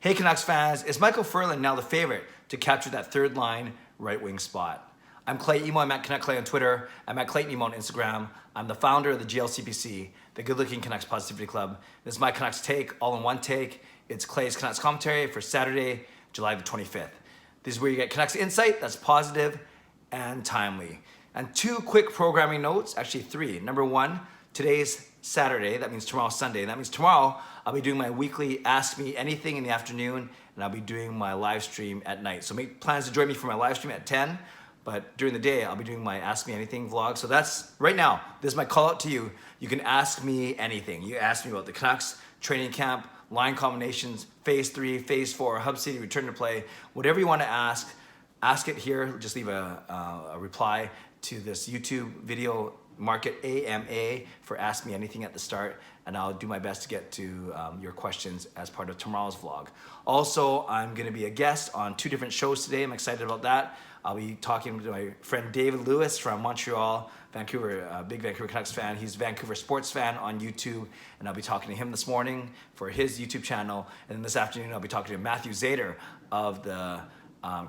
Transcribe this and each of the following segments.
Hey Canucks fans, is Micheal Ferland now the favorite to capture that third line right wing spot? I'm Clay Emo, I'm at Canuck Clay on Twitter, I'm at Clayton Emo on Instagram. I'm the founder of the GLCPC, the Good Looking Canucks Positivity Club. This is my Canucks take, all in one take. It's Clay's Canucks commentary for Saturday, July the 25th. This is where you get Canucks insight that's positive and timely. And two quick programming notes, actually three. Number one, today's Saturday, that means tomorrow's Sunday. That means tomorrow I'll be doing my weekly Ask Me Anything in the afternoon, and I'll be doing my live stream at night. So make plans to join me for my live stream at 10, but during the day I'll be doing my Ask Me Anything vlog. So that's, right now, this is my call out to you. You can ask me anything. You ask me about the Canucks, training camp, line combinations, phase 3, phase 4, Hub City, return to play, whatever you want to ask it here. Just leave a reply to this YouTube video, mark it AMA for Ask Me Anything at the start, and I'll do my best to get to your questions as part of tomorrow's vlog. Also, I'm going to be a guest on 2 different shows today. I'm excited about that. I'll be talking to my friend David Lewis from Montreal, Vancouver, big Vancouver Canucks fan. He's a Vancouver sports fan on YouTube, and I'll be talking to him this morning for his YouTube channel. And then this afternoon, I'll be talking to Matthew Zader of the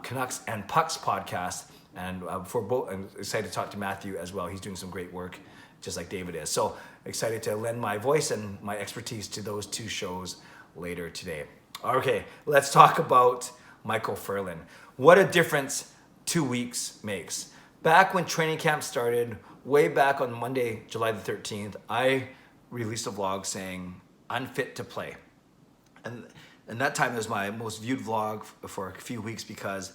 Canucks and Pucks podcast. And for both, I'm excited to talk to Matthew as well. He's doing some great work, just like David is. So excited to lend my voice and my expertise to those 2 shows later today. Okay, let's talk about Micheal Ferland. What a difference 2 weeks makes. Back when training camp started, way back on Monday, July the 13th, I released a vlog saying, unfit to play. And that time it was my most viewed vlog for a few weeks because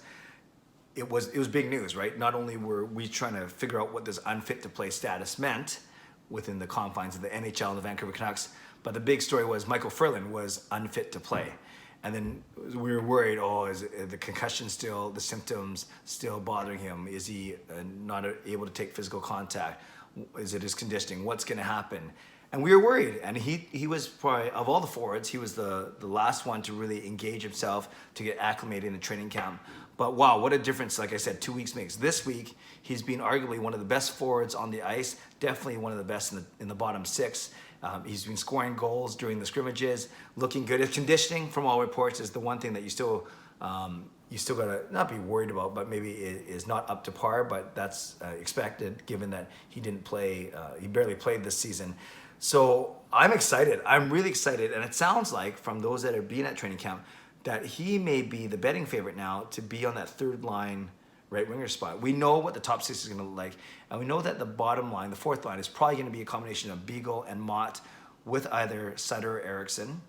it was big news, right? Not only were we trying to figure out what this unfit to play status meant within the confines of the NHL and the Vancouver Canucks, but the big story was Micheal Ferland was unfit to play. And then we were worried, is the concussion still, the symptoms still bothering him? Is he not able to take physical contact? Is it his conditioning? What's going to happen? And we were worried. And he was probably, of all the forwards, he was the last one to really engage himself, to get acclimated in the training camp. But wow, what a difference, like I said, 2 weeks makes. This week, he's been arguably one of the best forwards on the ice, definitely one of the best in the bottom 6. He's been scoring goals during the scrimmages, looking good. His conditioning, from all reports, is the one thing that you still gotta not be worried about, but maybe is not up to par, but that's expected given that he didn't play, he barely played this season. So I'm excited, I'm really excited, and it sounds like from those that have been at training camp that he may be the betting favorite now to be on that third line right winger spot. We know what the top 6 is going to look like, and we know that the bottom line, the fourth line, is probably going to be a combination of Beagle and Mott with either Sutter or Eriksson.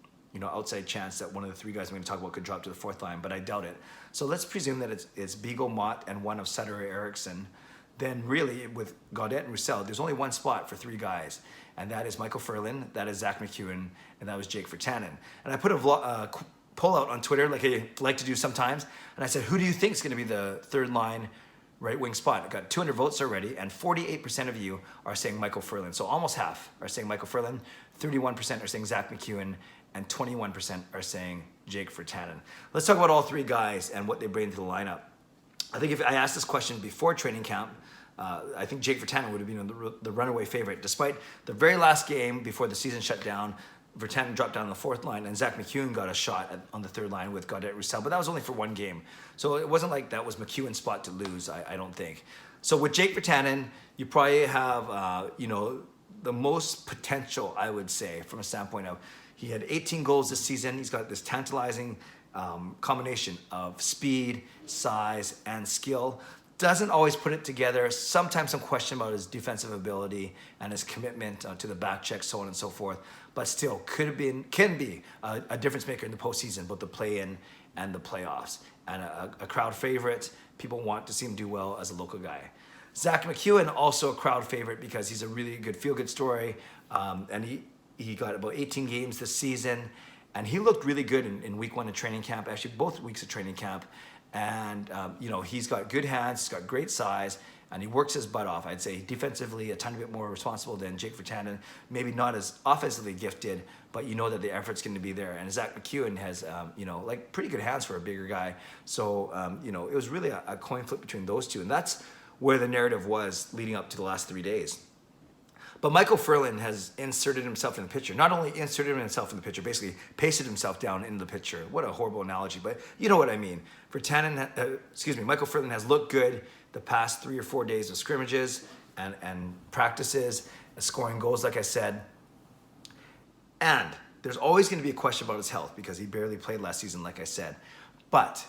Outside chance that one of the 3 guys I'm going to talk about could drop to the fourth line, but I doubt it. So let's presume that it's Beagle, Mott, and one of Sutter or Eriksson. Then really, with Gaudette and Roussel, there's only one spot for 3 guys, and that is Micheal Ferland, that is Zach McEwen, and that was Jake Virtanen. And I put a poll out on Twitter, like I like to do sometimes, and I said, who do you think is going to be the third line right wing spot? I got 200 votes already, and 48% of you are saying Micheal Ferland. So almost half are saying Micheal Ferland, 31% are saying Zach McEwen, and 21% are saying Jake Virtanen. Let's talk about all 3 guys and what they bring to the lineup. I think if I asked this question before training camp, I think Jake Virtanen would have been the runaway favorite. Despite the very last game before the season shut down, Virtanen dropped down on the fourth line, and Zach McEwen got a shot on the third line with Gaudette Roussel, but that was only for 1 game. So it wasn't like that was McEwen's spot to lose, I don't think. So with Jake Virtanen, you probably have, the most potential, I would say, from a standpoint of he had 18 goals this season. He's got this tantalizing combination of speed, size, and skill. Doesn't always put it together. Sometimes some question about his defensive ability and his commitment to the back check, so on and so forth. But still, can be a difference maker in the postseason, both the play-in and the playoffs. And a crowd favorite. People want to see him do well as a local guy. Zach McEwen, also a crowd favorite because he's a really good feel-good story. And he got about 18 games this season. And he looked really good in week 1 of training camp, actually both weeks of training camp. And, he's got good hands, he's got great size, and he works his butt off. I'd say defensively a tiny bit more responsible than Jake Virtanen. Maybe not as offensively gifted, but you know that the effort's going to be there. And Zach McEwen has, pretty good hands for a bigger guy. So, it was really a coin flip between those 2. And that's where the narrative was leading up to the last 3 days. But Micheal Ferland has inserted himself in the picture. Not only inserted himself in the picture, basically pasted himself down in the picture. What a horrible analogy, but you know what I mean. Micheal Ferland has looked good the past 3 or 4 days of scrimmages and practices, scoring goals, like I said. And there's always going to be a question about his health because he barely played last season, like I said. But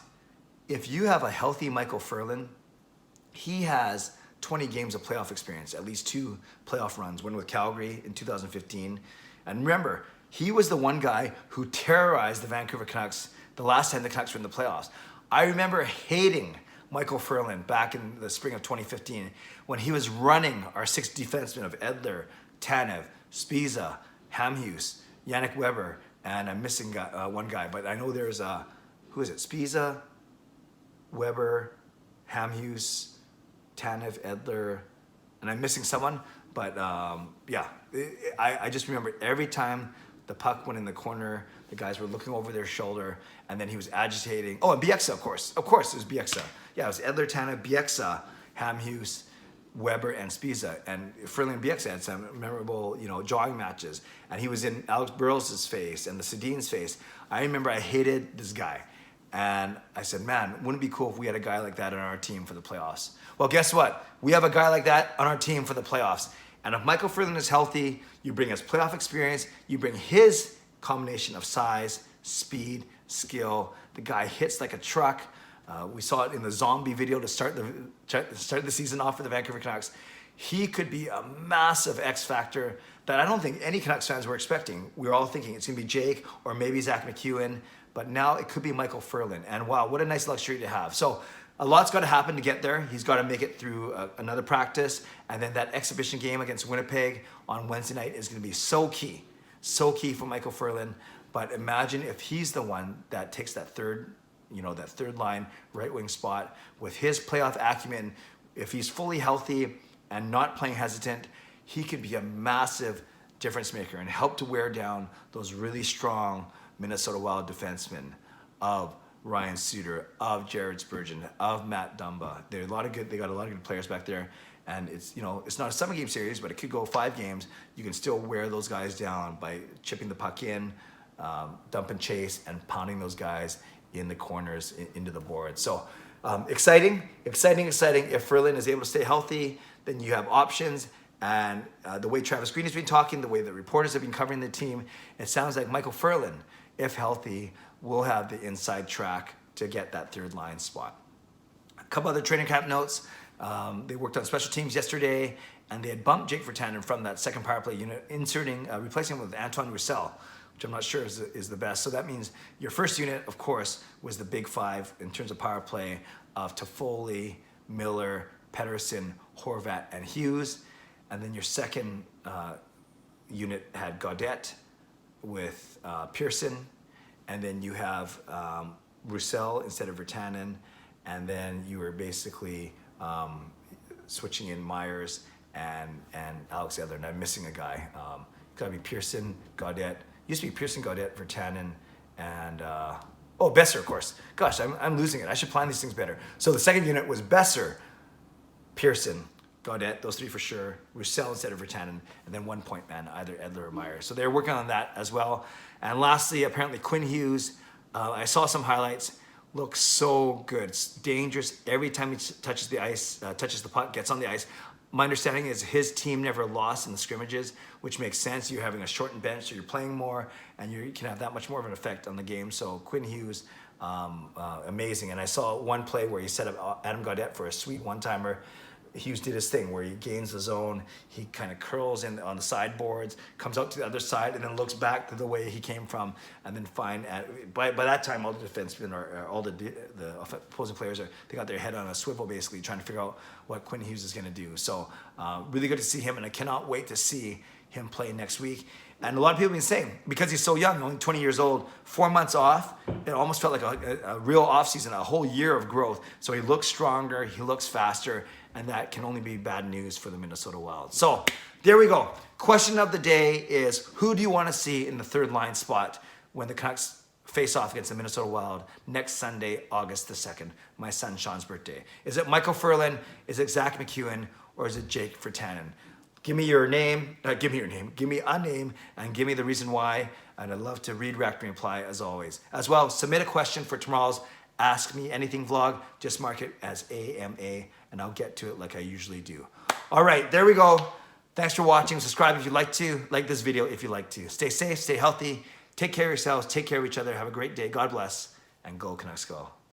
if you have a healthy Micheal Ferland, he has 20 games of playoff experience, at least 2 playoff runs, one with Calgary in 2015. And remember, he was the one guy who terrorized the Vancouver Canucks the last time the Canucks were in the playoffs. I remember hating Micheal Ferland back in the spring of 2015 when he was running our 6 defensemen of Edler, Tanev, Spiza, Hamhuis, Yannick Weber, and I'm missing one guy, but I know there's who is it? Spiza, Weber, Hamhuis, Tanev, Edler, and I'm missing someone, but yeah, I just remember every time the puck went in the corner, the guys were looking over their shoulder, and then he was agitating. Oh, and Bieksa, of course, it was Bieksa. Yeah, it was Edler, Tanev, Bieksa, Hamhuis, Weber, and Spiza, and Ferland and Bieksa had some memorable, jawing matches, and he was in Alex Burrows' face and the Sedin's face. I remember I hated this guy, and I said, man, wouldn't it be cool if we had a guy like that on our team for the playoffs? Well, guess what? We have a guy like that on our team for the playoffs, and if Micheal Ferland is healthy, you bring his playoff experience, you bring his combination of size, speed, skill. The guy hits like a truck. We saw it in the zombie video to start the season off for the Vancouver Canucks. He could be a massive X factor that I don't think any Canucks fans were expecting. We were all thinking it's going to be Jake or maybe Zach McEwen, but now it could be Micheal Ferland. And wow, what a nice luxury to have. So a lot's got to happen to get there. He's got to make it through another practice, and then that exhibition game against Winnipeg on Wednesday night is going to be so key for Micheal Ferland. But imagine if he's the one that takes that third line right wing spot with his playoff acumen. If he's fully healthy and not playing hesitant, he could be a massive difference maker and help to wear down those really strong Minnesota Wild defensemen of Ryan Suter, of Jared Spurgeon, of Matt Dumba. They got a lot of good players back there. And it's not a 7-game series, but it could go 5 games. You can still wear those guys down by chipping the puck in, dump and chase, and pounding those guys in the corners into the board. So exciting. If Ferland is able to stay healthy, then you have options. And the way Travis Green has been talking, the way the reporters have been covering the team, it sounds like Micheal Ferland, if healthy, will have the inside track to get that third line spot. A couple other training camp notes. They worked on special teams yesterday, and they had bumped Jake Virtanen from that second power play unit, replacing him with Antoine Roussel, which I'm not sure is the best. So that means your first unit, of course, was the big 5 in terms of power play of Toffoli, Miller, Pettersson, Horvat, and Hughes. And then your second unit had Gaudette with Pearson. And then you have Roussel instead of Virtanen. And then you were basically switching in Myers and Alex Edler. And I'm missing a guy. Gotta be Pearson, Gaudette. Used to be Pearson, Gaudette, Virtanen, and Besser, of course. Gosh, I'm losing it. I should plan these things better. So the second unit was Besser, Pearson, Gaudette, those 3 for sure. Roussel instead of Virtanen, and then 1 point man, either Edler or Myers. So they're working on that as well. And lastly, apparently Quinn Hughes. I saw some highlights. Looks so good. It's dangerous every time he touches the ice, touches the puck, gets on the ice. My understanding is his team never lost in the scrimmages, which makes sense. You're having a shortened bench, so you're playing more, and you can have that much more of an effect on the game. So Quinn Hughes, amazing. And I saw one play where he set up Adam Gaudette for a sweet one-timer. Hughes did his thing where he gains the zone, he kind of curls in on the sideboards, comes out to the other side, and then looks back to the way he came from, and then by that time all the defensemen or all the opposing players they got their head on a swivel basically trying to figure out what Quinn Hughes is going to do. So really good to see him, and I cannot wait to see him play next week. And a lot of people have been saying, because he's so young, only 20 years old, 4 months off, it almost felt like a real offseason, a whole year of growth. So he looks stronger, he looks faster, and that can only be bad news for the Minnesota Wild. So there we go. Question of the day is, who do you want to see in the third line spot when the Canucks face off against the Minnesota Wild next Sunday, August the 2nd, my son Sean's birthday? Is it Micheal Ferland, is it Zach McEwen, or is it Jake Virtanen? Give me your name, give me a name, and give me the reason why. And I'd love to read, react, and reply as always. As well, submit a question for tomorrow's Ask Me Anything vlog. Just mark it as AMA, and I'll get to it like I usually do. All right, there we go. Thanks for watching. Subscribe if you'd like to. Like this video if you'd like to. Stay safe, stay healthy. Take care of yourselves. Take care of each other. Have a great day. God bless. And go Canucks go.